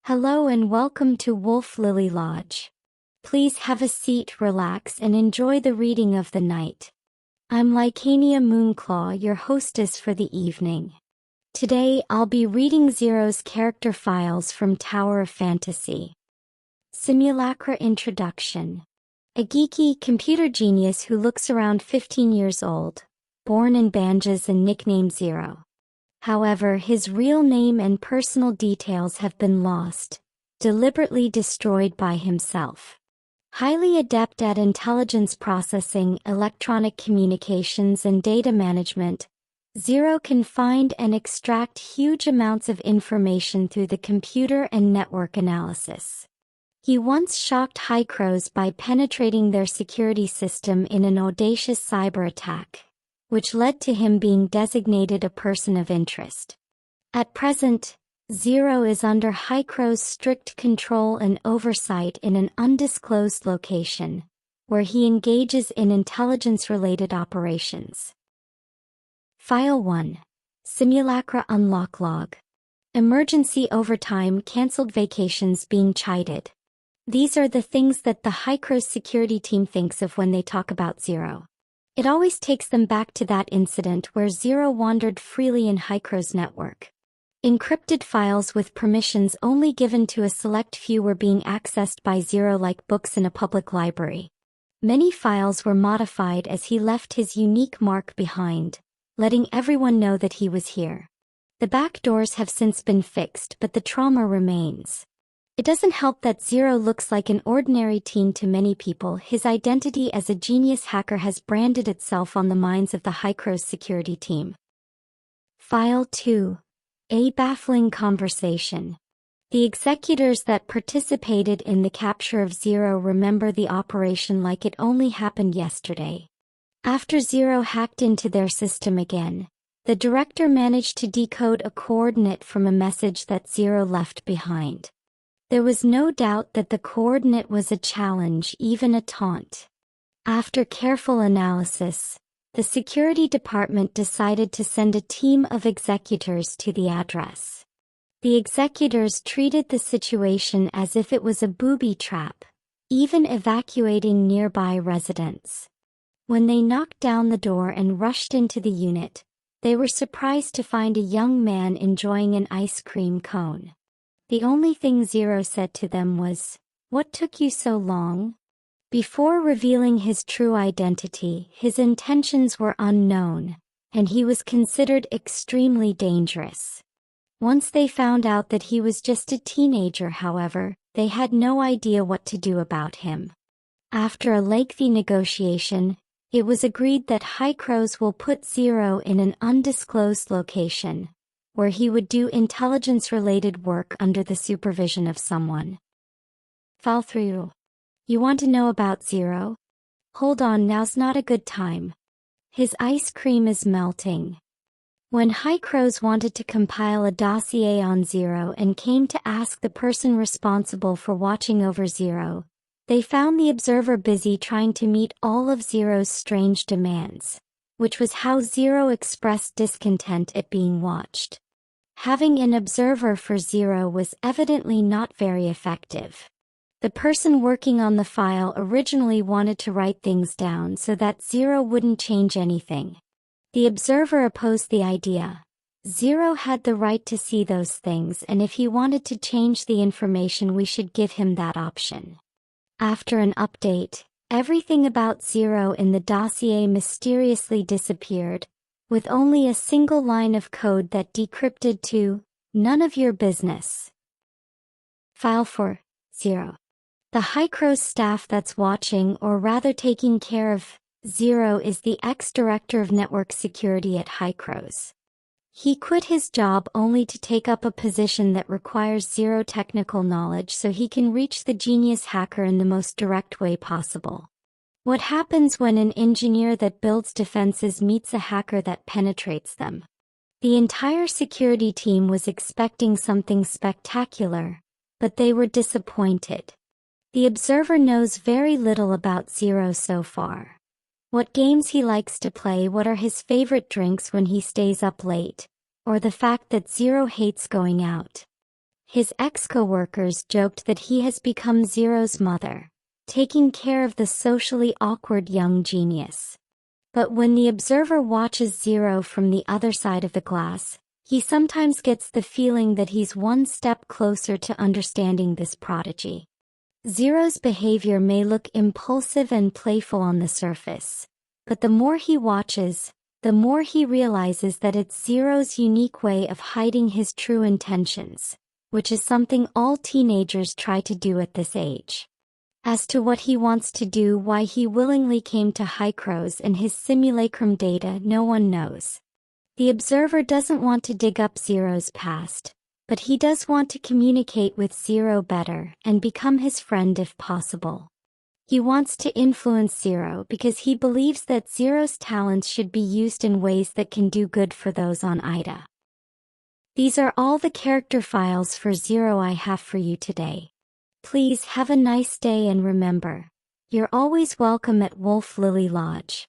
Hello and welcome to Wolf Lily Lodge. Please have a seat, relax, and enjoy the reading of the night. I'm Lycania Moonclaw, your hostess for the evening. Today I'll be reading Zero's character files from Tower of Fantasy. Simulacra Introduction. A geeky computer genius who looks around 15 years old, born in Banjas and nicknamed Zero. However, his real name and personal details have been lost, deliberately destroyed by himself. Highly adept at intelligence processing, electronic communications, and data management, Zero can find and extract huge amounts of information through the computer and network analysis. He once shocked Hycros by penetrating their security system in an audacious cyber attack, which led to him being designated a person of interest. At present, Zero is under Hycro's strict control and oversight in an undisclosed location, where he engages in intelligence-related operations. File 1. Simulacra Unlock Log. Emergency overtime, cancelled vacations, being chided. These are the things that the Hycros security team thinks of when they talk about Zero. It always takes them back to that incident where Zero wandered freely in Hycro's network. Encrypted files with permissions only given to a select few were being accessed by Zero like books in a public library. Many files were modified as he left his unique mark behind, letting everyone know that he was here. The back doors have since been fixed, but the trauma remains. It doesn't help that Zero looks like an ordinary teen to many people. His identity as a genius hacker has branded itself on the minds of the Hycros security team. File 2. A baffling conversation. The executors that participated in the capture of Zero remember the operation like it only happened yesterday. After Zero hacked into their system again, the director managed to decode a coordinate from a message that Zero left behind. There was no doubt that the coordinate was a challenge, even a taunt. After careful analysis, the security department decided to send a team of executors to the address. The executors treated the situation as if it was a booby trap, even evacuating nearby residents. When they knocked down the door and rushed into the unit, they were surprised to find a young man enjoying an ice cream cone. The only thing Zero said to them was, "What took you so long?" Before revealing his true identity, his intentions were unknown, and he was considered extremely dangerous. Once they found out that he was just a teenager, however, they had no idea what to do about him. After a lengthy negotiation, it was agreed that Hycros will put Zero in an undisclosed location, where he would do intelligence-related work under the supervision of someone. File 3. You want to know about Zero? Hold on, now's not a good time. His ice cream is melting. When Hycros wanted to compile a dossier on Zero and came to ask the person responsible for watching over Zero, they found the observer busy trying to meet all of Zero's strange demands, which was how Zero expressed discontent at being watched. Having an observer for Zero was evidently not very effective. The person working on the file originally wanted to write things down so that Zero wouldn't change anything. The observer opposed the idea. Zero had the right to see those things, and if he wanted to change the information, we should give him that option. After an update, everything about Zero in the dossier mysteriously disappeared, with only a single line of code that decrypted to, "None of your business." File 4. Zero. The Hycros staff that's watching, or rather taking care of, Zero is the ex-director of network security at Hycros. He quit his job only to take up a position that requires Zero technical knowledge so he can reach the genius hacker in the most direct way possible. What happens when an engineer that builds defenses meets a hacker that penetrates them? The entire security team was expecting something spectacular, but they were disappointed. The observer knows very little about Zero so far. What games he likes to play, what are his favorite drinks when he stays up late, or the fact that Zero hates going out. His ex-coworkers joked that he has become Zero's mother, taking care of the socially awkward young genius. But when the observer watches Zero from the other side of the glass, he sometimes gets the feeling that he's one step closer to understanding this prodigy. Zero's behavior may look impulsive and playful on the surface, but the more he watches, the more he realizes that it's Zero's unique way of hiding his true intentions, which is something all teenagers try to do at this age. As to what he wants to do, why he willingly came to Hycros and his simulacrum data, no one knows. The observer doesn't want to dig up Zero's past, but he does want to communicate with Zero better and become his friend if possible. He wants to influence Zero because he believes that Zero's talents should be used in ways that can do good for those on Ida. These are all the character files for Zero I have for you today. Please have a nice day and remember, you're always welcome at Wolf Lily Lodge.